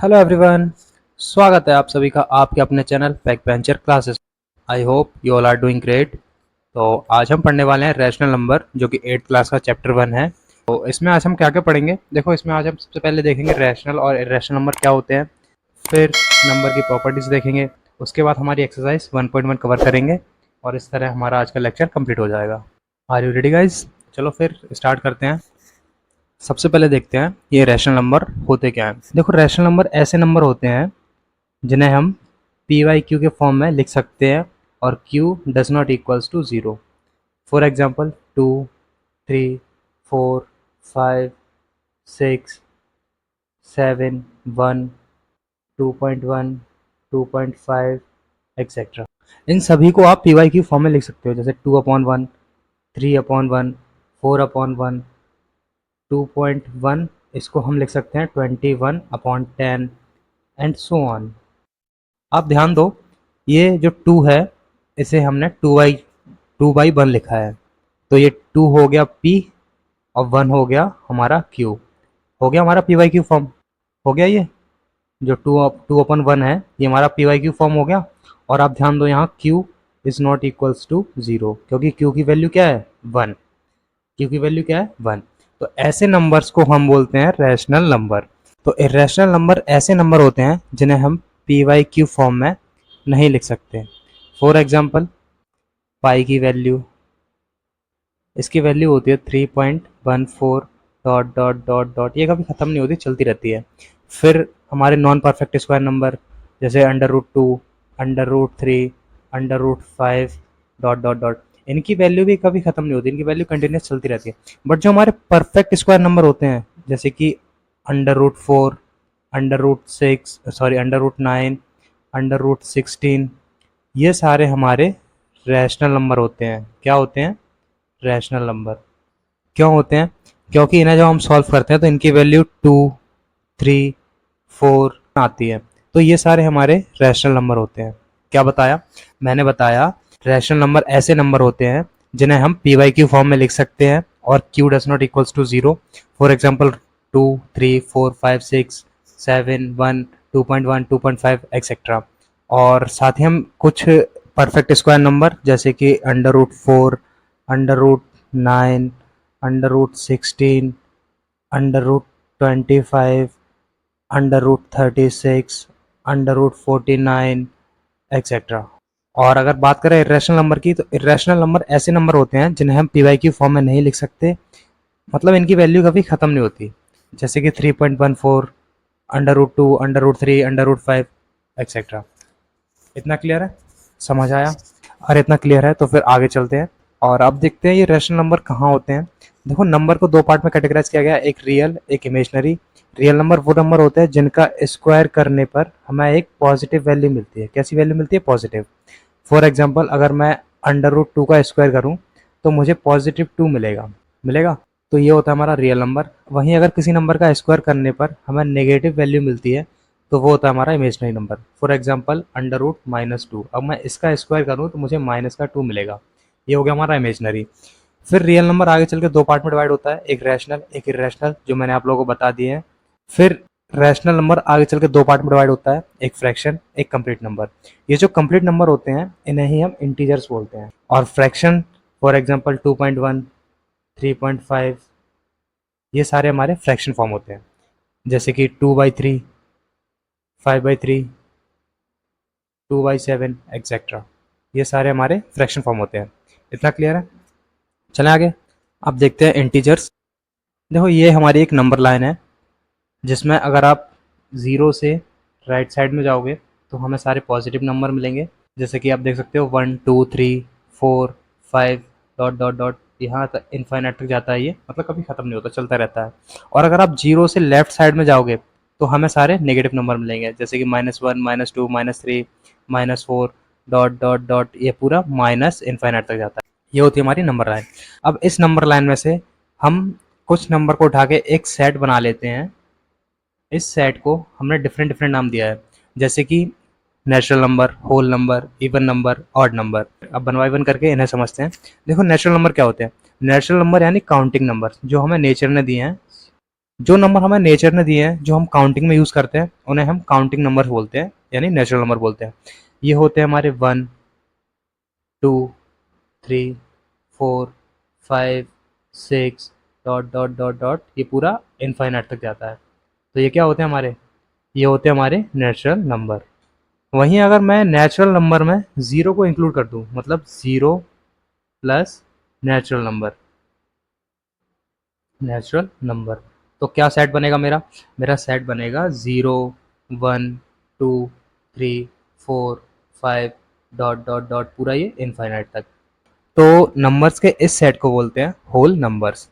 Hello everyone, स्वागत है आप सभी का आपके अपने channel Backbencher Classes. I hope you all are doing great. तो आज हम पढ़ने वाले हैं रैशनल नंबर, जो कि 8th क्लास का चैप्टर 1 है। तो इसमें आज हम क्या क्या पढ़ेंगे, देखो इसमें आज हम सबसे पहले देखेंगे रैशनल और इर्रेशनल नंबर क्या होते हैं। फिर नंबर की प्रॉपर्टीज़ देखेंगे। उसके बाद हमारी एक्सरसाइज 1.1 कवर करेंगे और इस तरह हमारा आज का लेक्चर कंप्लीट हो जाएगा। Are you ready guys? चलो फिर स्टार्ट करते हैं। सबसे पहले देखते हैं ये रैशनल नंबर होते क्या हैं। देखो रैशनल नंबर ऐसे नंबर होते हैं जिन्हें हम पी वाई क्यू के फॉर्म में लिख सकते हैं और Q does not equals to zero. For example 2, 3, 4, 5, 6, 7, 1, 2.1, 2.5 et cetera. इन सभी को आप पी वाई क्यू फॉर्म में लिख सकते हो, जैसे 2/1, 3/1, 4/1, 2.1, इसको हम लिख सकते हैं 21/10 एंड सो ऑन। आप ध्यान दो, ये जो 2 है इसे हमने 2/1 लिखा है, तो ये 2 हो गया P और 1 हो गया हमारा Q। हो गया हमारा पी वाई क्यू फॉर्म। हो गया ये जो 2/1 है, ये हमारा पी वाई क्यू फॉर्म हो गया। और आप ध्यान दो, यहाँ Q is not equals to zero, क्योंकि Q की वैल्यू क्या है 1। Q की वैल्यू क्या है 1। तो ऐसे नंबर्स को हम बोलते हैं रैशनल नंबर। तो इर्रेशनल नंबर ऐसे नंबर होते हैं जिन्हें हम पी वाई क्यू फॉर्म में नहीं लिख सकते। फॉर एग्जाम्पल पाई की वैल्यू, इसकी वैल्यू होती है 3.14 डॉट डॉट डॉट डॉट, ये कभी ख़त्म नहीं होती, चलती रहती है। फिर हमारे नॉन परफेक्ट स्क्वायर नंबर जैसे under root 2, under root 3, under root 5 dot dot dot, इनकी वैल्यू भी कभी ख़त्म नहीं होती, इनकी वैल्यू कंटिन्यूस चलती रहती है। बट जो हमारे परफेक्ट स्क्वायर नंबर होते हैं, जैसे कि under root 4, under root 9, under root 16, ये सारे हमारे रैशनल नंबर होते हैं। क्या होते हैं? Rational number. क्यों होते हैं? क्योंकि इन्हें जब हम सॉल्व करते हैं तो इनकी वैल्यू 2, 3, 4 आती है। तो ये सारे हमारे रैशनल नंबर होते हैं। क्या बताया मैंने? बताया रैशनल नंबर ऐसे नंबर होते हैं जिन्हें हम पी वाई क्यू फॉर्म में लिख सकते हैं और Q does not equals to zero. For example 2, 3, 4, 5, 6, 7, 1, 2.1, 2.5 etcetera. और साथ ही हम कुछ परफेक्ट स्क्वायर नंबर जैसे कि under root 4, under root 9, under root 16, under root 25, under root 36, under root 49 etcetera. और अगर बात करें इर्रेशनल नंबर की, तो इर्रेशनल नंबर ऐसे नंबर होते हैं जिन्हें हम पी वाई क्यू फॉर्म में नहीं लिख सकते, मतलब इनकी वैल्यू कभी ख़त्म नहीं होती, जैसे कि 3.14, under root 2, under root 3, under root 5 etcetera. इतना क्लियर है? समझ आया? और इतना क्लियर है तो फिर आगे चलते हैं और अब देखते हैं ये रैशनल नंबर कहाँ होते हैं। देखो नंबर को दो पार्ट में कैटेगराइज किया गया है, एक रियल एक इमेजनरी। रियल नंबर वो नंबर होते हैं जिनका स्क्वायर करने पर हमें एक पॉजिटिव वैल्यू मिलती है। कैसी वैल्यू मिलती है? पॉजिटिव। फॉर एग्जाम्पल अगर मैं अंडर रूट 2 का स्क्वायर करूँ तो मुझे +2 मिलेगा। मिलेगा, तो ये होता है हमारा रियल नंबर। वहीं अगर किसी नंबर का स्क्वायर करने पर हमें नेगेटिव वैल्यू मिलती है तो वो होता है हमारा imaginary number. For example under root -2, अब मैं इसका स्क्वायर करूँ तो मुझे -2 मिलेगा। ये हो गया हमारा इमेजनरी। फिर रियल नंबर आगे चल के दो पार्ट में डिवाइड होता है, एक रैशनल एक इर्रेशनल, जो मैंने आप लोगों को बता दिए हैं। फिर रैशनल नंबर आगे चल के दो पार्ट में डिवाइड होता है, एक फ्रैक्शन एक कंप्लीट नंबर। ये जो कंप्लीट नंबर होते हैं इन्हें ही हम इंटीजर्स बोलते हैं। और फ्रैक्शन फॉर एग्जाम्पल 2.1, 3.5, ये सारे हमारे फ्रैक्शन फॉर्म होते हैं, जैसे कि 2/3, 5/3, 2/7 एक्सेट्रा। ये सारे हमारे फ्रैक्शन फॉर्म होते हैं। इतना क्लियर है? चलें आगे। अब देखते हैं इंटीजर्स। देखो ये हमारी एक नंबर लाइन है जिसमें अगर आप ज़ीरो से राइट साइड में जाओगे तो हमें सारे पॉजिटिव नंबर मिलेंगे, जैसे कि आप देख सकते हो 1, 2, 3, 4, 5 डॉट डॉट डॉट, यहाँ तक इनफाइनाइट तक जाता है ये, मतलब कभी ख़त्म नहीं होता, चलता रहता है। और अगर आप जीरो से लेफ्ट साइड में जाओगे तो हमें सारे नेगेटिव नंबर मिलेंगे, जैसे कि -1, -2, -3, -4 डॉट डॉट डॉट, ये पूरा माइनस इनफाइनाइट तक जाता है। ये होती है हमारी नंबर लाइन। अब इस नंबर लाइन में से हम कुछ नंबर को उठा के एक सेट बना लेते हैं। इस सेट को हमने डिफरेंट डिफरेंट नाम दिया है, जैसे कि natural number, whole number, even number, odd number. अब वन बाय वन करके इन्हें समझते हैं। देखो नेचुरल नंबर क्या होते हैं? नेचुरल नंबर यानी काउंटिंग नंबर जो हमें नेचर ने दिए हैं, जो नंबर हमें नेचर ने दिए हैं, जो हम काउंटिंग में यूज़ करते हैं, उन्हें हम काउंटिंग नंबर बोलते हैं, यानी नेचुरल नंबर बोलते हैं। ये होते हैं हमारे 1, 2, 3, 4, 5, 6 डॉट डॉट डॉट डॉट, ये पूरा इनफाइनाइट तक जाता है। तो ये क्या होते हैं हमारे, ये होते हैं हमारे नेचुरल नंबर। वहीं अगर मैं नेचुरल नंबर में ज़ीरो को इंक्लूड कर दूं, मतलब zero plus natural number, natural number, तो क्या सेट बनेगा मेरा, मेरा सेट बनेगा 0, 1, 2, 3, 4, 5 डॉट डॉट डॉट, पूरा ये इनफाइनाइट तक। तो नंबर्स के इस सेट को बोलते हैं होल नंबर्स।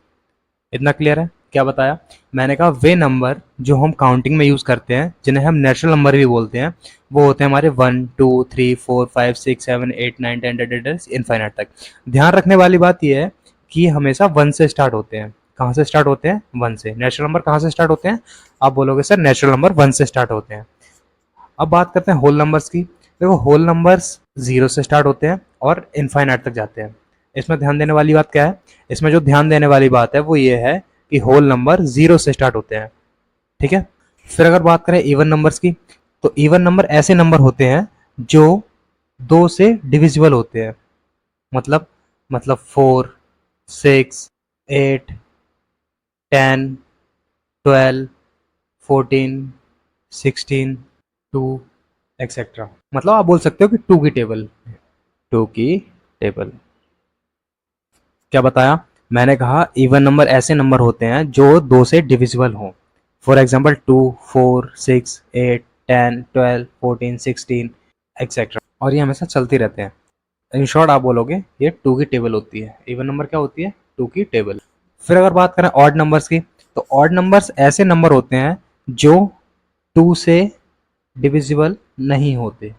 इतना क्लियर है? क्या बताया मैंने? कहा वे नंबर जो हम काउंटिंग में यूज़ करते हैं, जिन्हें हम नेचुरल नंबर भी बोलते हैं, वो होते हैं हमारे 1, 2, 3, 4, 5, 6, 7, 8, 9, 10 इनफाइनाइट तक। ध्यान रखने वाली बात यह है कि ये हमेशा 1 से स्टार्ट होते हैं। कहाँ से स्टार्ट होते हैं? 1 से। नेचुरल नंबर कहाँ से स्टार्ट होते हैं? आप बोलोगे सर नेचुरल नंबर 1 से स्टार्ट होते हैं। अब बात करते हैं होल नंबर्स की। देखो होल नंबर्स 0 से स्टार्ट होते हैं और इनफाइनाइट तक जाते हैं। इसमें ध्यान देने वाली बात क्या है? इसमें जो ध्यान देने वाली बात है वो ये है कि होल नंबर 0 से स्टार्ट होते हैं। ठीक है? फिर अगर बात करें इवन नंबर्स की, तो इवन नंबर ऐसे नंबर होते हैं जो 2 से डिविजिबल होते हैं। मतलब 4, 6, 8, 10, 12, 14, 16, 2 एक्सेट्रा। मतलब आप बोल सकते हो कि 2 की टेबल, 2 की टेबल। क्या बताया मैंने? कहा इवन नंबर ऐसे नंबर होते हैं जो 2 से डिविजिबल हों। फॉर एग्जांपल 2, 4, 6, 8, 10, 12, 14, 16 एक्सेट्रा, और ये हमेशा चलती रहते हैं। इन शॉर्ट आप बोलोगे ये 2 की टेबल होती है। इवन नंबर क्या होती है? 2 की टेबल। फिर अगर बात करें ऑड नंबर्स की, तो ऑड नंबर्स ऐसे नंबर होते हैं जो 2 से डिविजिबल नहीं होते।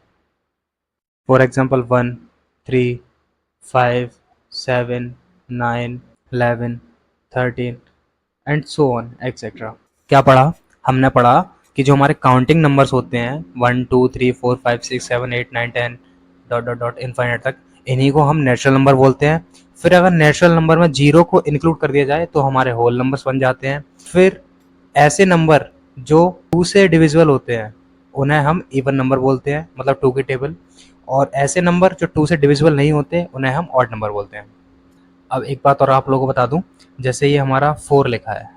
For example 1, 3, 5, 7, 9, 11, 13 and so on etcetera. क्या पढ़ा हमने? पढ़ा कि जो हमारे काउंटिंग नंबर्स होते हैं 1, 2, 3, 4, 5, 6, 7, 8, 9, 10 डॉट डॉट डॉट इनफाइनाइट तक, इन्हीं को हम नेचुरल नंबर बोलते हैं। फिर अगर नेचुरल नंबर में जीरो को इंक्लूड कर दिया जाए तो हमारे होल नंबर्स बन जाते हैं। फिर ऐसे नंबर जो 2 से डिविजिबल होते हैं उन्हें हम इवन नंबर बोलते हैं, मतलब 2 की टेबल। और ऐसे नंबर जो 2 से डिविजिबल नहीं होते उन्हें हम ऑड नंबर बोलते हैं। अब एक बात और आप लोगों को बता दूं, जैसे ये हमारा 4 लिखा है,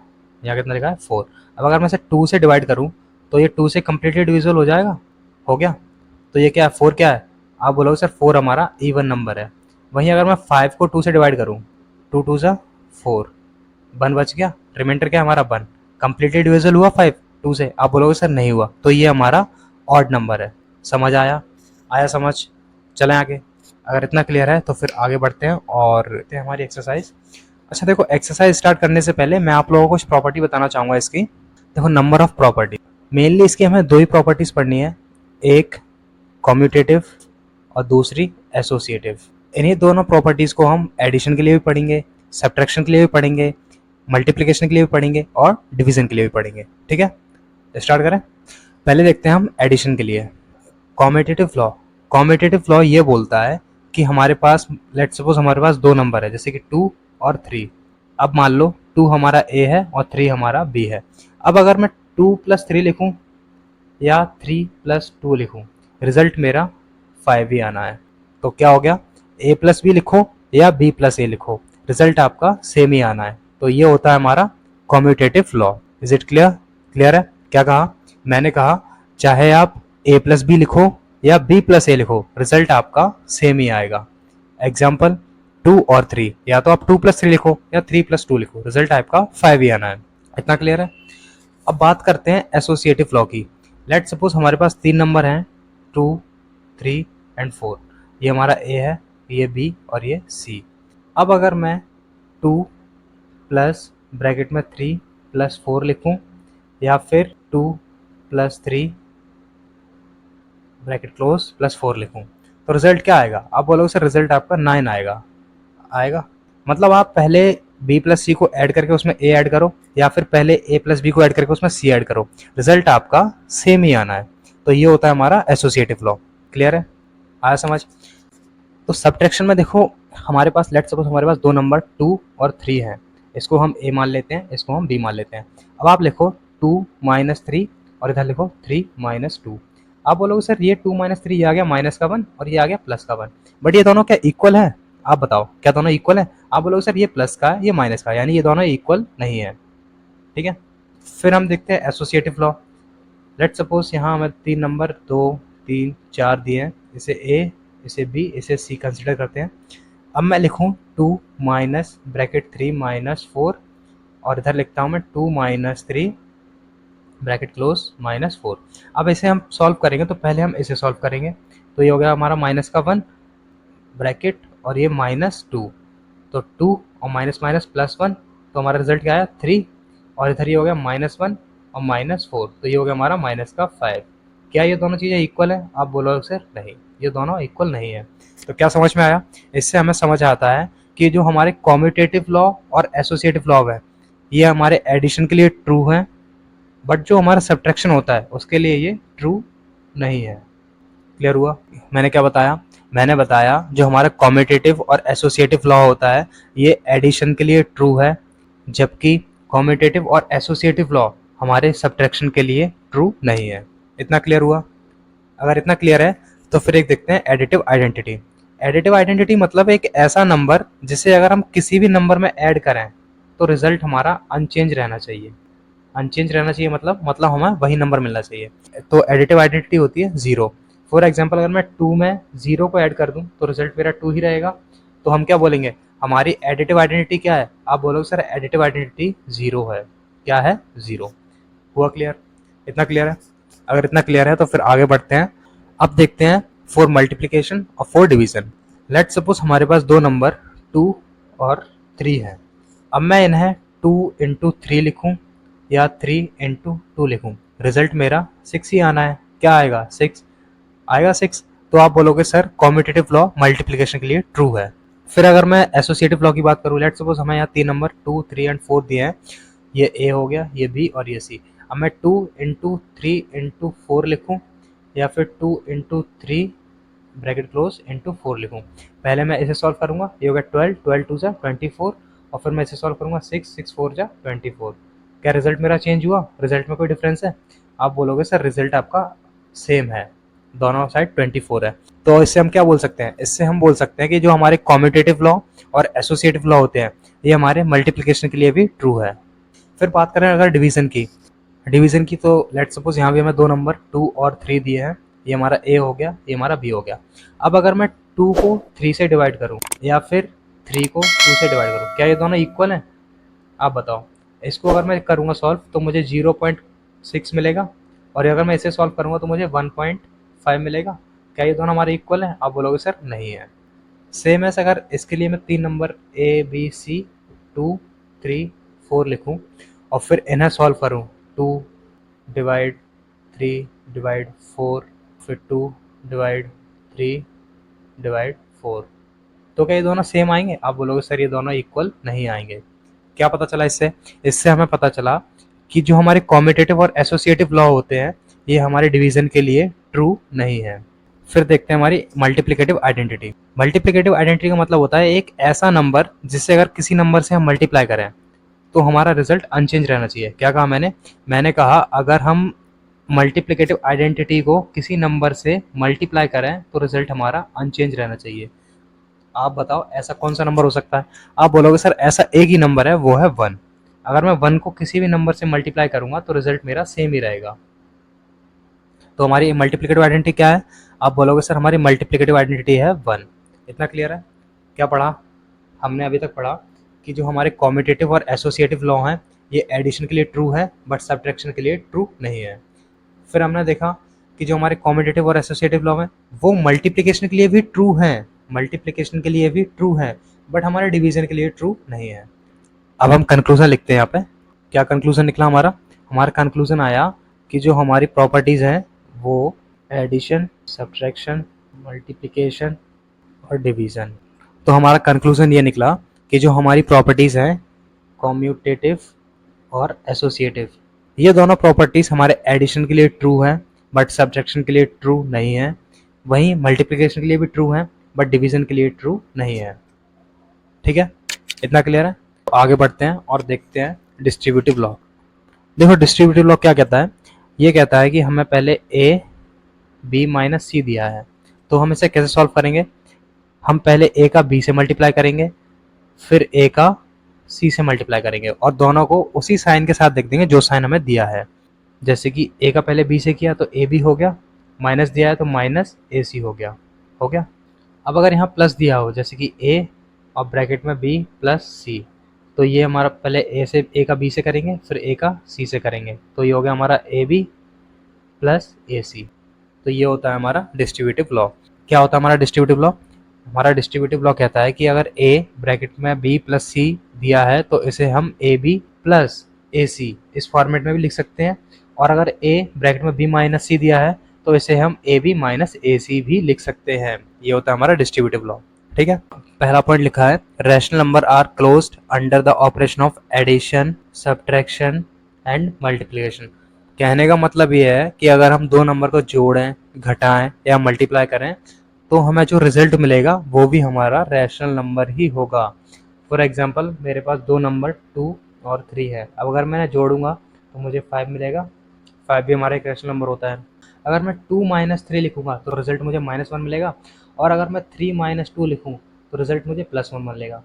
यहाँ कितना लिखा है? 4। अब अगर मैं इसे 2 से डिवाइड करूं तो ये 2 से कम्प्लीटली डिविजिबल हो जाएगा? हो गया। तो ये क्या है? 4 क्या है? आप बोलोगे सर 4 हमारा इवन नंबर है। वहीं अगर मैं 5 को 2 से डिवाइड करूं, 2 2 ज़ा 4, 1 बच गया, रिमाइंडर क्या है हमारा? 1। कम्प्लीटली डिविजिबल हुआ 5 2 से? आप बोलोगे सर नहीं हुआ। तो ये हमारा ऑड नंबर है। समझ आया? आया समझ? चलें आगे। अगर इतना क्लियर है तो फिर आगे बढ़ते हैं और देखते हैं हमारी एक्सरसाइज। अच्छा देखो, एक्सरसाइज स्टार्ट करने से पहले मैं आप लोगों को कुछ प्रॉपर्टी बताना चाहूँगा इसकी। देखो नंबर ऑफ प्रॉपर्टी, मेनली इसकी हमें 2 ही प्रॉपर्टीज़ पढ़नी है, एक कॉम्यूटेटिव और दूसरी एसोसिएटिव। इन्हीं दोनों प्रॉपर्टीज़ को हम एडिशन के लिए भी पढ़ेंगे, सब्ट्रैक्शन के लिए भी पढ़ेंगे, मल्टीप्लिकेशन के लिए भी पढ़ेंगे और डिवीजन के लिए भी पढ़ेंगे। ठीक है, स्टार्ट करें। पहले देखते हैं हम एडिशन के लिए कॉम्यूटेटिव लॉ। कॉम्यूटेटिव लॉ ये बोलता है कि हमारे पास, लेट्स सपोज हमारे पास 2 नंबर है, जैसे कि 2 और 3। अब मान लो 2 हमारा ए है और 3 हमारा बी है। अब अगर मैं 2 प्लस 3 लिखूं या 3 प्लस 2 लिखूं, रिजल्ट मेरा 5 ही आना है। तो क्या हो गया? ए प्लस बी लिखो या बी प्लस ए लिखो, रिजल्ट आपका सेम ही आना है। तो ये होता है हमारा commutative law. Is it clear? Clear है? क्या कहा मैंने? कहा चाहे आप ए प्लस बी लिखो या बी प्लस ए लिखो, रिजल्ट आपका सेम ही आएगा। एग्जाम्पल 2 और 3, या तो आप 2 प्लस 3 लिखो या 3 प्लस 2 लिखो, रिजल्ट आपका 5 ही आना है। इतना क्लियर है? अब बात करते हैं एसोसिएटिव लॉ की। लेट सपोज हमारे पास 3 नंबर हैं, 2, 3 एंड 4। ये हमारा ए है, ये बी और ये सी। अब अगर मैं 2 प्लस ब्रैकेट में 3 प्लस 4 लिखूं या फिर 2 प्लस 3 ब्रैकेट क्लोज प्लस 4 लिखूं, तो रिजल्ट क्या आएगा? आप बोलोगे सर रिजल्ट आपका 9 आएगा। आएगा मतलब आप पहले बी प्लस सी को ऐड करके उसमें ए ऐड करो या फिर पहले ए प्लस बी को ऐड करके उसमें सी ऐड करो, रिजल्ट आपका सेम ही आना है। तो ये होता है हमारा एसोसिएटिव लॉ। क्लियर है? आया समझ? तो सब्ट्रैक्शन में देखो, हमारे पास लेट्स सपोज हमारे पास 2 नंबर 2 और 3 हैं। इसको हम a मान लेते हैं, इसको हम b मान लेते हैं। अब आप लिखो 2 माइनस 3 और इधर लिखो 3 माइनस 2। आप बोलोगे सर ये 2 माइनस 3 ये आ गया माइनस का 1 और ये आ गया प्लस का 1, बट ये दोनों क्या इक्वल है? आप बताओ क्या दोनों इक्वल है? आप बोलोगे सर ये प्लस का है ये माइनस का है, यानी ये दोनों इक्वल नहीं है। ठीक है, फिर हम देखते हैं एसोसिएटिव लॉ। लेट सपोज यहाँ हमें 3 नंबर 2 3 4 दिए हैं, इसे ए, इसे बी, इसे सी कंसिडर करते हैं। अब मैं लिखूँ 2 माइनस ब्रैकेट 3 माइनस 4 और इधर लिखता हूँ मैं 2 माइनस 3 ब्रैकेट क्लोज माइनस 4। अब इसे हम सॉल्व करेंगे तो पहले हम इसे सॉल्व करेंगे, तो ये हो गया हमारा माइनस का 1 ब्रैकेट और ये माइनस 2, तो 2 और माइनस माइनस प्लस 1, तो हमारा रिजल्ट क्या आया 3, और इधर ये हो गया माइनस 1 और माइनस 4, तो ये हो गया हमारा माइनस का 5। क्या ये दोनों चीज़ें इक्वल है? आप बोलोगे सर नहीं, ये दोनों इक्वल नहीं है। तो क्या समझ में आया? इससे हमें समझ आता है कि जो हमारे कॉम्यूटेटिव लॉ और एसोसिएटिव लॉ है ये हमारे एडिशन के लिए ट्रू हैं, बट जो हमारा सब्ट्रैक्शन होता है उसके लिए ये ट्रू नहीं है। क्लियर हुआ? मैंने क्या बताया? मैंने बताया जो हमारा कॉम्यूटेटिव और एसोसिएटिव लॉ होता है ये एडिशन के लिए ट्रू है, जबकि कॉम्यूटेटिव और एसोसिएटिव लॉ हमारे सब्ट्रैक्शन के लिए ट्रू नहीं है। इतना क्लियर हुआ? अगर इतना क्लियर है तो फिर एक देखते हैं एडिटिव आइडेंटिटी। एडिटिव आइडेंटिटी मतलब एक ऐसा नंबर जिसे अगर हम किसी भी नंबर में ऐड करें तो रिजल्ट हमारा अनचेंज रहना चाहिए। अनचेंज रहना चाहिए मतलब हमें वही नंबर मिलना चाहिए। तो एडिटिव आइडेंटिटी होती है 0। फॉर एग्जाम्पल अगर मैं 2 में 0 को ऐड कर दूं तो रिजल्ट मेरा 2 ही रहेगा। तो हम क्या बोलेंगे? हमारी एडिटिव आइडेंटिटी क्या है? आप बोलोगे सर एडिटिव आइडेंटिटी 0 है। क्या है? 0। हुआ क्लियर? इतना क्लियर है? अगर इतना क्लियर है तो फिर आगे बढ़ते हैं। अब देखते हैं फॉर मल्टीप्लीकेशन और फॉर डिवीजन। लेट सपोज हमारे पास दो नंबर 2 और 3 है। अब मैं इन्हें 2 इंटू 3 लिखूँ या 3 इंटू 2 लिखूँ, रिजल्ट मेरा 6 ही आना है। क्या आएगा? 6 आएगा 6। तो आप बोलोगे सर कॉम्यूटेटिव लॉ मल्टीप्लिकेशन के लिए ट्रू है। फिर अगर मैं एसोसिएटिव लॉ की बात करूँ, लेट सपोज हमें यहाँ 3 नंबर 2 3 एंड 4 दिए हैं, ये ए हो गया, ये बी और ये सी। अब मैं 2 इंटू 3 इंटू 4 लिखूँ या फिर 2 इंटू 3 ब्रैकेट क्लोज इंटू 4 लिखूँ। पहले मैं इसे सॉल्व करूँगा, ये हो गया 12 12 2 जा 24, और फिर मैं इसे सॉल्व करूँगा 6 6 4 जा 24। क्या रिजल्ट मेरा चेंज हुआ? रिजल्ट में कोई डिफरेंस है? आप बोलोगे सर रिजल्ट आपका सेम है, दोनों साइड 24 है। तो इससे हम क्या बोल सकते हैं? इससे हम बोल सकते हैं कि जो हमारे कॉम्यूटेटिव लॉ और एसोसिएटिव लॉ होते हैं ये हमारे मल्टीप्लिकेशन के लिए भी ट्रू है। फिर बात करें अगर डिवीजन की तो लेट सपोज यहाँ भी हमें दो नंबर 2 और 3 दिए हैं, ये हमारा ए हो गया, ये हमारा बी हो गया। अब अगर मैं 2 को 3 से डिवाइड करूँ या फिर 3 को 2 से डिवाइड करूँ, क्या ये दोनों इक्वल हैं? आप बताओ। इसको अगर मैं करूँगा सॉल्व तो मुझे 0.6 मिलेगा, और अगर मैं इसे सॉल्व करूँगा तो मुझे 1.5 मिलेगा। क्या ये दोनों हमारे इक्वल हैं? आप बोलोगे सर नहीं है। सेम है अगर इसके लिए मैं 3 नंबर ए बी सी 2 3 4 लिखूँ और फिर इन्हें सॉल्व करूँ, 2 डिवाइड 3 डिवाइड 4 फिर 2 डिवाइड 3 डिवाइड 4, तो क्या ये दोनों सेम आएंगे? आप बोलोगे सर ये दोनों इक्वल नहीं आएंगे। क्या पता चला इससे? इससे हमें पता चला कि जो हमारे कॉम्यूटेटिव और एसोसिएटिव लॉ होते हैं ये हमारे डिवीजन के लिए ट्रू नहीं है। फिर देखते हैं हमारी मल्टीप्लिकेटिव आइडेंटिटी। मल्टीप्लिकेटिव आइडेंटिटी का मतलब होता है एक ऐसा नंबर जिससे अगर किसी नंबर से हम मल्टीप्लाई करें तो हमारा रिजल्ट अनचेंज रहना चाहिए। क्या कहा मैंने? मैंने कहा अगर हम मल्टीप्लिकेटिव आइडेंटिटी को किसी नंबर से मल्टीप्लाई करें तो रिजल्ट हमारा अनचेंज रहना चाहिए। आप बताओ ऐसा कौन सा नंबर हो सकता है? आप बोलोगे सर ऐसा एक ही नंबर है, वो है 1। अगर मैं 1 को किसी भी नंबर से मल्टीप्लाई करूंगा तो रिजल्ट मेरा सेम ही रहेगा। तो हमारी मल्टीप्लिकेटिव आइडेंटिटी क्या है? आप बोलोगे सर हमारी मल्टीप्लिकेटिव आइडेंटिटी है 1। इतना क्लियर है? क्या पढ़ा हमने अभी तक? पढ़ा कि जो हमारे कॉम्यूटेटिव और एसोसिएटिव लॉ हैं ये एडिशन के लिए ट्रू है बट सब्ट्रैक्शन के लिए ट्रू नहीं है। फिर हमने देखा कि जो हमारे कॉम्यूटेटिव और एसोसिएटिव लॉ हैं वो मल्टीप्लिकेशन के लिए भी ट्रू हैं, मल्टीप्लिकेशन के लिए भी ट्रू है, बट हमारे डिवीजन के लिए ट्रू नहीं है। अब हम कंक्लूजन लिखते हैं यहाँ पे। क्या कंक्लूजन निकला हमारा? हमारा कंक्लूजन आया कि जो हमारी प्रॉपर्टीज़ हैं वो एडिशन, सब्ट्रैक्शन, मल्टीप्लिकेशन और डिवीज़न। तो हमारा कंक्लूजन ये निकला कि जो हमारी प्रॉपर्टीज़ हैं कॉम्यूटेटिव और एसोसिएटिव, ये दोनों प्रॉपर्टीज़ हमारे एडिशन के लिए ट्रू हैं बट सब्ट्रैक्शन के लिए ट्रू नहीं है। वहीं मल्टीप्लिकेशन के लिए भी ट्रू हैं बट डिवीज़न के लिए ट्रू नहीं है। ठीक है? इतना क्लियर है? आगे बढ़ते हैं और देखते हैं डिस्ट्रीब्यूटिव लॉ। देखो डिस्ट्रीब्यूटिव लॉ क्या कहता है, ये कहता है कि हमें पहले ए बी माइनस सी दिया है, तो हम इसे कैसे सॉल्व करेंगे। हम पहले ए का बी से मल्टीप्लाई करेंगे, फिर ए का सी से मल्टीप्लाई करेंगे और दोनों को उसी साइन के साथ लिख देंगे जो साइन हमें दिया है। जैसे कि ए का पहले बी से किया तो ए बी हो गया, माइनस दिया है तो माइनस ए सी हो गया। अब अगर यहाँ प्लस दिया हो जैसे कि ए और ब्रैकेट में बी प्लस सी, तो ये हमारा पहले ए का बी से करेंगे, फिर ए का सी से करेंगे, तो ये हो गया हमारा ए बी प्लस ए सी। तो ये होता है हमारा डिस्ट्रीब्यूटिव लॉ। क्या होता है हमारा डिस्ट्रीब्यूटिव लॉ? हमारा डिस्ट्रीब्यूटिव लॉ कहता है कि अगर ए ब्रैकेट में बी प्लस सी दिया है तो इसे हम ए बी प्लस ए सी इस फॉर्मेट में भी लिख सकते हैं, और अगर ए ब्रैकेट में बी माइनस सी दिया है तो इसे हम ए बी माइनस ए सी भी लिख सकते हैं। ये होता है हमारा डिस्ट्रीब्यूटिव लॉ। ठीक है, पहला पॉइंट लिखा है rational number are closed under the operation of addition, subtraction and multiplication. कहने का मतलब ये है कि अगर हम दो नंबर को जोड़ें, घटाएं या मल्टीप्लाई करें तो हमें जो रिजल्ट मिलेगा वो भी हमारा रैशनल नंबर ही होगा। फॉर एग्जांपल मेरे पास दो नंबर 2 और 3 है, अब अगर मैं जोड़ूंगा तो मुझे 5 मिलेगा, 5 भी हमारा एक रैशनल नंबर होता है। अगर मैं 2 माइनस 3 लिखूंगा तो रिजल्ट मुझे -1 मिलेगा, और अगर मैं 3 माइनस 2 लिखूँ तो रिजल्ट मुझे +1 मिलेगा।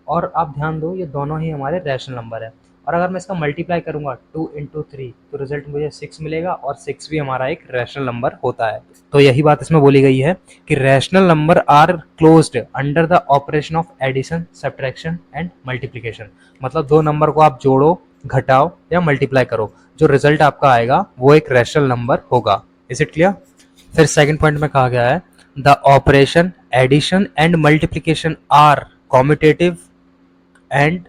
और आप ध्यान दो ये दोनों ही हमारे रैशनल नंबर है। और अगर मैं इसका मल्टीप्लाई करूंगा 2 इंटू 3 तो रिजल्ट मुझे 6 मिलेगा, और 6 भी हमारा एक रैशनल नंबर होता है। तो यही बात इसमें बोली गई है कि rational number are closed under the operation of addition, subtraction and multiplication. मतलब दो नंबर को आप जोड़ो, घटाओ या मल्टीप्लाई करो, जो रिजल्ट आपका आएगा वो एक रैशनल नंबर होगा। Is it clear? फिर सेकंड पॉइंट में कहा गया है the operation addition and multiplication are commutative and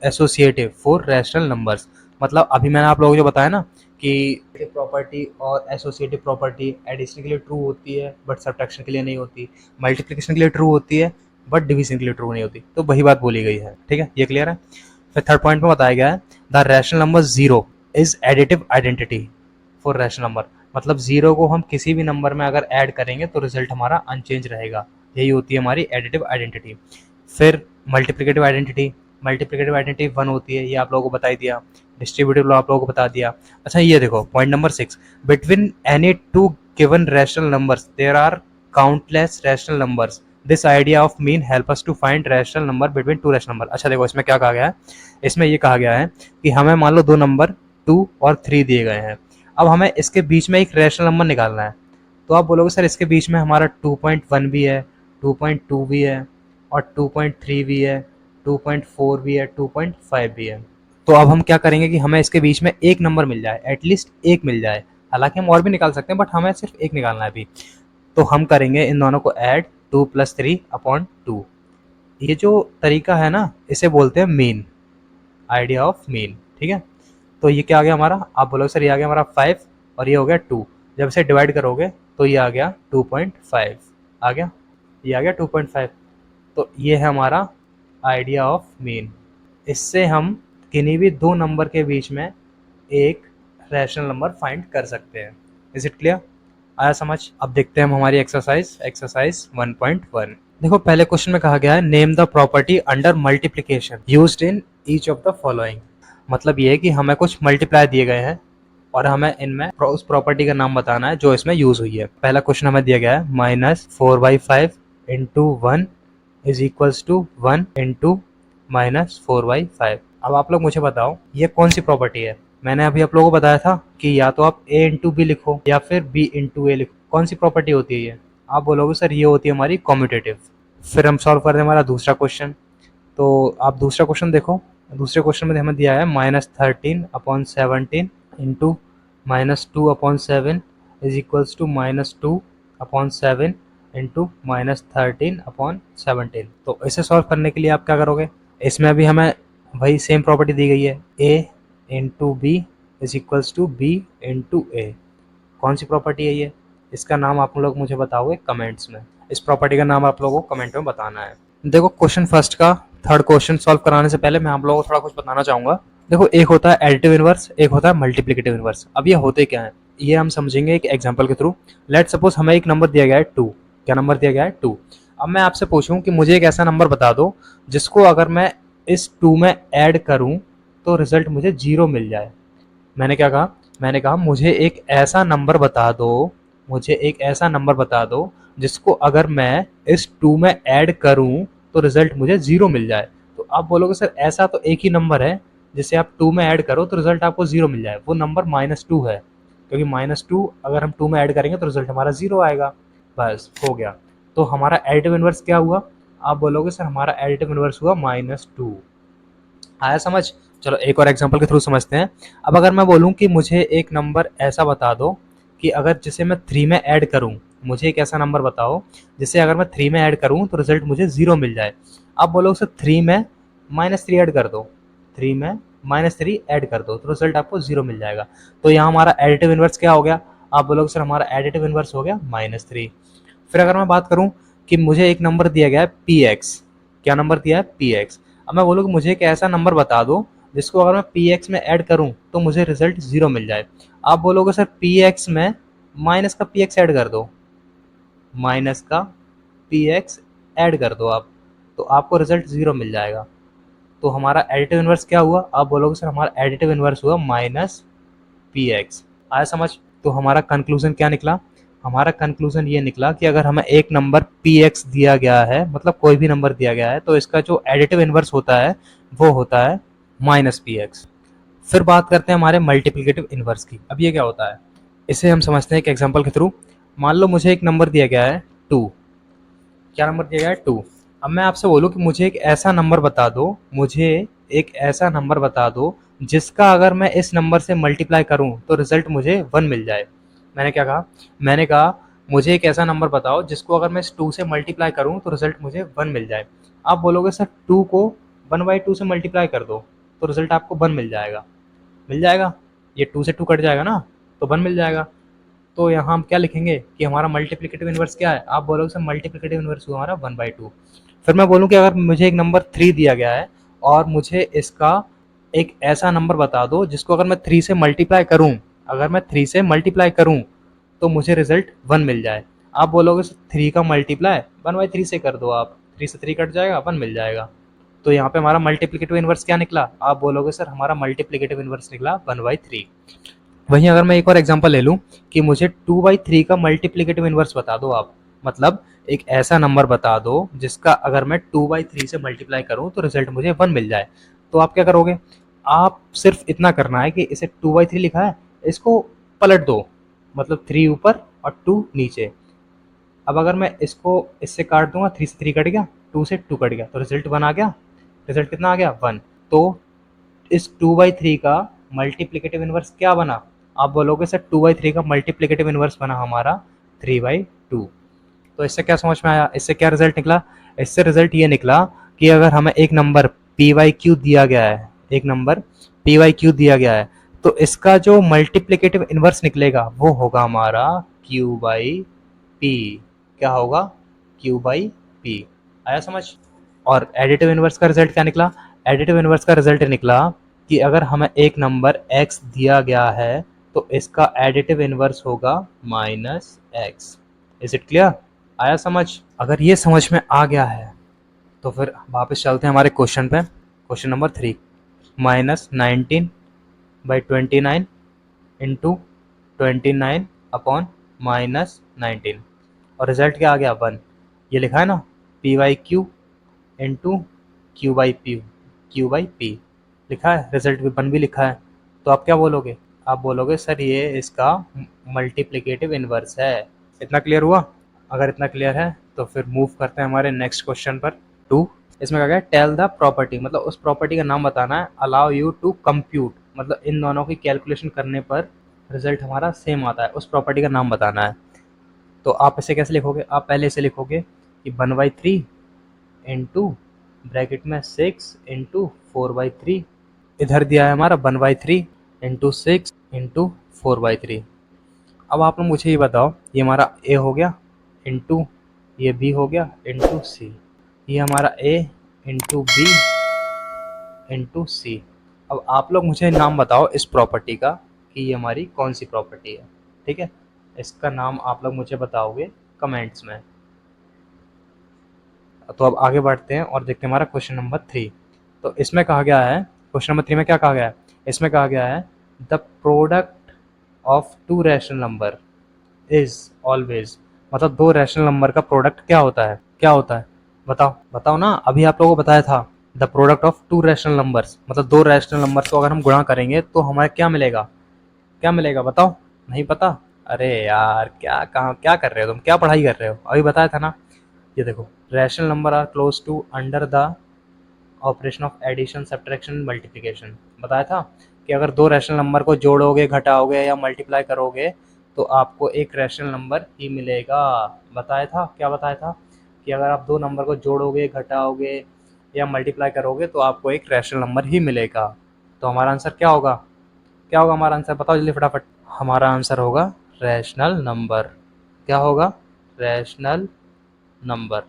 associative for rational numbers. मतलब अभी मैंने आप लोगों को जो बताया ना कि प्रॉपर्टी और एसोसिएटिव प्रॉपर्टी एडिशन के लिए ट्रू होती है बट सब्ट्रैक्शन के लिए नहीं होती, मल्टीप्लिकेशन के लिए ट्रू होती है बट डिवीजन के लिए ट्रू नहीं होती, तो वही बात बोली गई है। ठीक है, ये क्लियर है। फिर थर्ड पॉइंट में बताया गया है the rational number 0 is additive identity for rational number. मतलब 0 को हम किसी भी नंबर में अगर ऐड करेंगे तो रिजल्ट हमारा अनचेंज रहेगा, यही होती है हमारी एडिटिव आइडेंटिटी। फिर मल्टीप्लिकेटिव आइडेंटिटी, मल्टीप्लिकेटिव आइडेंटिटी 1 होती है, ये आप लोगों को बता ही दिया। डिस्ट्रीब्यूटिव लॉ आप लोगों को बता दिया। अच्छा ये देखो point number 6, between any two given rational numbers there are countless rational numbers, this idea of mean help us to find rational number between two rational number. अच्छा देखो इसमें क्या कहा गया है, इसमें ये कहा गया है कि हमें मान लो दो नंबर 2 और 3 दिए गए हैं, अब हमें इसके बीच में एक रैशनल नंबर निकालना है। तो आप बोलोगे सर इसके बीच में हमारा 2.1 भी है, 2.2 भी है और 2.3 भी है, 2.4 भी है, 2.5 भी है। तो अब हम क्या करेंगे कि हमें इसके बीच में एक नंबर मिल जाए, एटलीस्ट एक मिल जाए। हालांकि हम और भी निकाल सकते हैं बट हमें सिर्फ एक निकालना है अभी। तो हम करेंगे इन दोनों को ऐड 2 + 3/2। ये जो तरीका है ना इसे बोलते हैं मीन, आइडिया ऑफ मीन। ठीक है, तो ये क्या आ गया हमारा, आप बोलोगे सर ये आ गया हमारा 5 और ये हो गया 2, जब इसे डिवाइड करोगे तो ये आ गया 2.5 आ गया, ये आ गया 2.5। तो ये है हमारा आइडिया ऑफ मीन। इससे हम किन्हीं भी दो नंबर के बीच में एक रैशनल नंबर फाइंड कर सकते हैं। Is it clear? आया समझ? अब देखते हैं हम हमारी एक्सरसाइज 1.1। देखो पहले क्वेश्चन में कहा गया है name the property under multiplication used in each of the following. मतलब ये है कि हमें कुछ मल्टीप्लाई दिए गए हैं और हमें इनमें उस प्रॉपर्टी का नाम बताना है जो इसमें यूज हुई है। पहला क्वेश्चन हमें दिया गया है -4/5 into 1 is equals to 1 into -4/5। अब आप लोग मुझे बताओ ये कौन सी प्रॉपर्टी है। मैंने अभी आप लोगों को बताया था कि या तो आप a इंटू बी लिखो या फिर b इंटू ए लिखो। कौन सी प्रॉपर्टी होती है ये? आप बोलोगे सर ये होती है हमारी कॉम्यूटेटिव। फिर हम सॉल्व कर रहे हैं हमारा दूसरा क्वेश्चन। तो आप दूसरा क्वेश्चन देखो, दूसरे क्वेश्चन में हमें दिया है -13/17 into -2/7 is equals to -2/7 into -13/17। तो इसे सॉल्व करने के लिए आप क्या करोगे, इसमें अभी हमें वही सेम प्रॉपर्टी दी गई है a into B is equals to b into A. कौन सी प्रॉपर्टी है ये? इसका नाम आप लोग मुझे बताओगे कमेंट्स में। इस प्रॉपर्टी का नाम आप लोगों को कमेंट में बताना है। देखो क्वेश्चन फर्स्ट का थर्ड क्वेश्चन सॉल्व कराने से पहले मैं आप लोगों को थोड़ा कुछ बताना चाहूँगा। देखो एक होता है एडिटिव इनवर्स, एक होता है मल्टीप्लिकेटिव इनवर्स। अब ये होते क्या है ये हम समझेंगे एक एग्जांपल के थ्रू। लेट सपोज हमें एक नंबर दिया गया है 2। क्या नंबर दिया गया है? 2। अब मैं आपसे पूछूं कि मुझे एक ऐसा नंबर बता दो जिसको अगर मैं इस 2 में ऐड करूं तो रिजल्ट मुझे 0 मिल जाए। मैंने क्या कहा? मैंने कहा मुझे एक ऐसा नंबर बता दो, मुझे एक ऐसा नंबर बता दो जिसको अगर मैं इस 2 में ऐड करूं तो रिजल्ट मुझे 0 मिल जाए। तो आप बोलोगे सर ऐसा तो एक ही नंबर है जिसे आप 2 में ऐड करो तो रिजल्ट आपको 0 मिल जाए, वो नंबर -2 है, क्योंकि -2 अगर हम 2 में ऐड करेंगे तो रिजल्ट हमारा 0 आएगा। बस हो गया। तो हमारा एडिटिव इनवर्स क्या हुआ? आप बोलोगे सर हमारा एडिटिव इनवर्स हुआ -2। आया समझ? चलो एक और एग्जांपल के थ्रू समझते हैं। अब अगर मैं बोलूँ कि मुझे एक नंबर ऐसा बता दो कि अगर जिसे मैं 3 में ऐड करूँ, मुझे एक ऐसा नंबर बताओ जिसे अगर मैं 3 में ऐड करूँ तो रिजल्ट मुझे 0 मिल जाए। आप बोलोगे सर 3 में -3 ऐड कर दो, 3 में -3 ऐड कर दो तो रिजल्ट आपको 0 मिल जाएगा। तो यहाँ हमारा एडिटिव इनवर्स क्या हो गया? आप बोलोगे सर हमारा एडिटिव इनवर्स हो गया -3। फिर अगर मैं बात करूँ कि मुझे एक नंबर दिया गया है px, क्या नंबर दिया है? px। अब मैं बोलूँ कि मुझे एक ऐसा नंबर बता दो जिसको अगर मैं px में ऐड करूँ तो मुझे रिजल्ट 0 मिल जाए। आप बोलोगे सर px में माइनस का px ऐड कर दो, माइनस का px ऐड कर दो आप, तो आपको रिजल्ट 0 मिल जाएगा। तो हमारा एडिटिव इनवर्स क्या हुआ? आप बोलोगे सर हमारा एडिटिव इनवर्स हुआ -px। आया समझ? तो हमारा कंक्लूजन क्या निकला? हमारा कंक्लूजन ये निकला कि अगर हमें एक नंबर px दिया गया है, मतलब कोई भी नंबर दिया गया है, तो इसका जो एडिटिव इनवर्स होता है वो होता है -px। फिर बात करते हैं हमारे मल्टीप्लिकेटिव इनवर्स की। अब ये क्या होता है, इसे हम समझते हैं एक एग्जांपल के थ्रू। मान लो मुझे एक नंबर दिया गया है 2। क्या नंबर दिया गया है? 2। अब मैं आपसे बोलूँ कि मुझे एक ऐसा नंबर बता दो, मुझे एक ऐसा नंबर बता दो जिसका अगर मैं इस नंबर से मल्टीप्लाई करूँ तो रिजल्ट मुझे 1 मिल जाए। मैंने क्या कहा? मैंने कहा मुझे एक ऐसा नंबर बताओ जिसको अगर मैं इस 2 से मल्टीप्लाई करूँ तो रिजल्ट मुझे 1 मिल जाए। आप बोलोगे सर 2 को 1/2 से मल्टीप्लाई कर दो तो रिजल्ट आपको 1 मिल जाएगा। मिल जाएगा? ये 2 से 2 कट जाएगा ना, तो 1 मिल जाएगा। तो यहाँ हम क्या लिखेंगे कि हमारा मल्टीप्लिकेटिव इनवर्स क्या है? आप बोलोगे सर मल्टीप्लिकेटिव इनवर्स हुआ हमारा 1/2। फिर मैं बोलूँ कि अगर मुझे एक नंबर 3 दिया गया है और मुझे इसका एक ऐसा नंबर बता दो जिसको अगर मैं 3 से मल्टीप्लाई करूँ, अगर मैं 3 से मल्टीप्लाई करूँ तो मुझे रिजल्ट 1 मिल जाए। आप बोलोगे सर 3 का मल्टीप्लाई 1/3 से कर दो आप, 3 से 3 कट जाएगा, 1 मिल जाएगा। तो यहाँ पे हमारा मल्टीप्लिकेटिव इनवर्स क्या निकला? आप बोलोगे सर हमारा मल्टीप्लिकेटिव इनवर्स निकला 1/3। वहीं अगर मैं एक और एग्जांपल ले लूँ कि मुझे 2/3 का मल्टीप्लिकेटिव इनवर्स बता दो आप, मतलब एक ऐसा नंबर बता दो जिसका अगर मैं 2/3 से मल्टीप्लाई करूँ तो रिजल्ट मुझे 1 मिल जाए। तो आप क्या करोगे? आप सिर्फ इतना करना है कि इसे 2/3 लिखा है, इसको पलट दो, मतलब 3 ऊपर और 2 नीचे। अब अगर मैं इसको इससे काट दूंगा, 3 से 3 कट गया, 2 से 2 कट गया, तो रिजल्ट 1 आ गया। रिजल्ट कितना आ गया? 1। तो इस 2/3 का मल्टीप्लिकेटिव इनवर्स क्या बना? आप बोलोगे सर 2/3 का मल्टीप्लिकेटिव इनवर्स बना हमारा 3/2। तो इससे क्या समझ में आया? इससे क्या रिजल्ट निकला? इससे रिजल्ट ये निकला कि अगर हमें एक नंबर pq दिया गया है, एक नंबर pq दिया गया है, तो इसका जो मल्टीप्लिकेटिव इनवर्स निकलेगा वो होगा हमारा q/p। क्या होगा? q/p। आया समझ? और एडिटिव इनवर्स का रिजल्ट क्या निकला? एडिटिव इनवर्स का रिजल्ट निकला कि अगर हमें एक नंबर x दिया गया है तो इसका एडिटिव इनवर्स होगा -x। Is it clear? आया समझ? अगर ये समझ में आ गया है तो फिर वापस चलते हैं हमारे क्वेश्चन पे। क्वेश्चन नंबर 3, -19/29 इंटू 29 अपॉन -19, और रिजल्ट क्या आ गया? 1। ये लिखा है ना, p/q इंटू q/p लिखा है, रिजल्ट भी 1 भी लिखा है। तो आप क्या बोलोगे? आप बोलोगे सर ये इसका मल्टीप्लिकेटिव इनवर्स है। इतना क्लियर हुआ? अगर इतना क्लियर है तो फिर मूव करते हैं हमारे नेक्स्ट क्वेश्चन पर। 2, इसमें क्या है? टेल द प्रॉपर्टी, मतलब उस प्रॉपर्टी का नाम बताना है। अलाउ यू टू कंप्यूट, मतलब इन दोनों की कैलकुलेशन करने पर रिजल्ट हमारा सेम आता है, उस प्रॉपर्टी का नाम बताना है। तो आप इसे कैसे लिखोगे? आप पहले इसे लिखोगे कि 1/3 इंटू ब्रैकेट में 6 इंटू 4/3, इधर दिया है हमारा 1/3 इंटू 6 इंटू 4/3। अब आप लोग मुझे ये बताओ, ये हमारा ए हो गया इंटू ये बी हो गया इंटू सी, ये हमारा ए इंटू बी इंटू सी। अब आप लोग मुझे नाम बताओ इस प्रॉपर्टी का कि ये हमारी कौन सी प्रॉपर्टी है। ठीक है, इसका नाम आप लोग मुझे बताओगे कमेंट्स में। तो अब आगे बढ़ते हैं और देखते हैं हमारा क्वेश्चन नंबर 3। तो इसमें कहा गया है, क्वेश्चन नंबर 3 में क्या कहा गया है, इसमें कहा गया है the product of to rational number is always, मतलब दो रैशनल नंबर का प्रोडक्ट क्या होता है, क्या होता है, बताओ बताओ ना। अभी आप लोगों को बताया था the product of to rational numbers, मतलब दो रैशनल नंबर्स को अगर हम गुणा करेंगे तो हमारे क्या मिलेगा, क्या मिलेगा बताओ। नहीं पता? अरे यार क्या कहाँ क्या कर रहे हो तुम, क्या पढ़ाई कर रहे हो, अभी बताया था ना। ये देखो, rational number are close to under the operation of addition subtraction multiplication, बताया था कि अगर दो रैशनल नंबर को जोड़ोगे घटाओगे या मल्टीप्लाई करोगे तो आपको एक रैशनल नंबर ही मिलेगा। बताया था, क्या बताया था कि अगर आप दो नंबर को जोड़ोगे घटाओगे या मल्टीप्लाई करोगे तो आपको एक रैशनल नंबर ही मिलेगा। तो हमारा आंसर क्या होगा, क्या होगा हमारा आंसर, बताओ जल्दी फटाफट। हमारा आंसर होगा रैशनल नंबर। क्या होगा, रैशनल नंबर।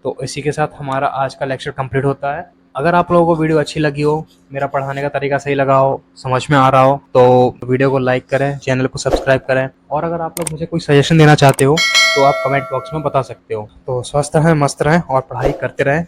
तो इसी के साथ हमारा आज का लेक्चर कंप्लीट होता है। अगर आप लोगों को वीडियो अच्छी लगी हो, मेरा पढ़ाने का तरीका सही लगा हो, समझ में आ रहा हो, तो वीडियो को लाइक करें, चैनल को सब्सक्राइब करें, और अगर आप लोग मुझे कोई सजेशन देना चाहते हो तो आप कमेंट बॉक्स में बता सकते हो। तो स्वस्थ रहें, मस्त रहें और पढ़ाई करते रहें।